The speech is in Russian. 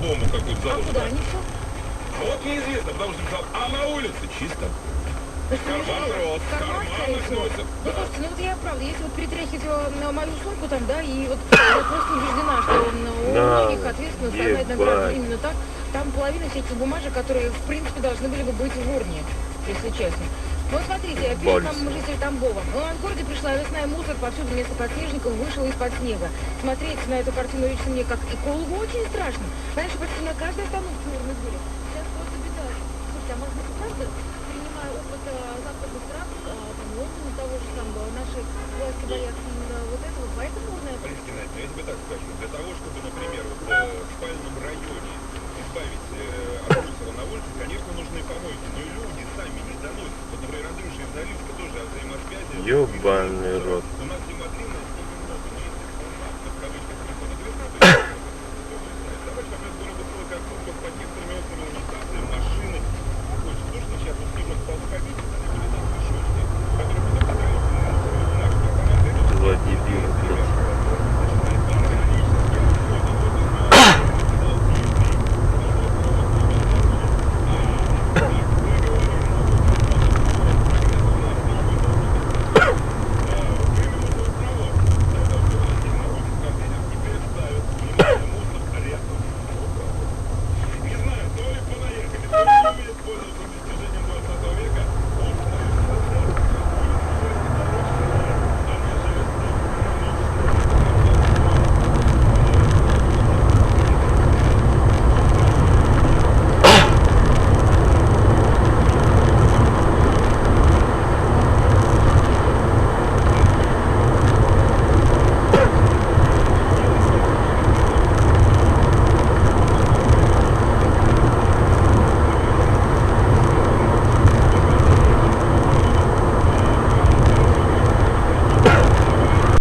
бомбу какую-то А заложат. куда они все? Вот неизвестно, потому что а на улице чисто. Карман, Карман, скорее всего. сносят. Ну, слушайте, ну вот я правда, если вот перетряхивать мою сумку там, да, и вот я просто убеждена, что у многих ответственность оставляет награду именно так. Там половина всяких бумажек, которые, в принципе, должны были бы быть в урне, если честно. Вот смотрите, пишет нам житель Тамбова. У нас в городе пришла весна, и мусор повсюду вместо подснежников вышел из-под снега. Смотреть на эту картину лично мне как экологу очень страшно. Раньше почти на каждой остановке урны были. Сейчас просто беда. Слушайте, а может быть и правда, принимая опыт западных стран, там, Лондона того же самого, наши власти боятся именно вот этого, поэтому урны... Кристина, я тебе так скажу. Для того, чтобы, например, вот, в спальном районе избавить от мусора на улице, конечно, нужны помойки, но и люди сами не доносят. Вот, например, Андрюша из Норильска тоже о взаимосвязи. Ёбаный рот.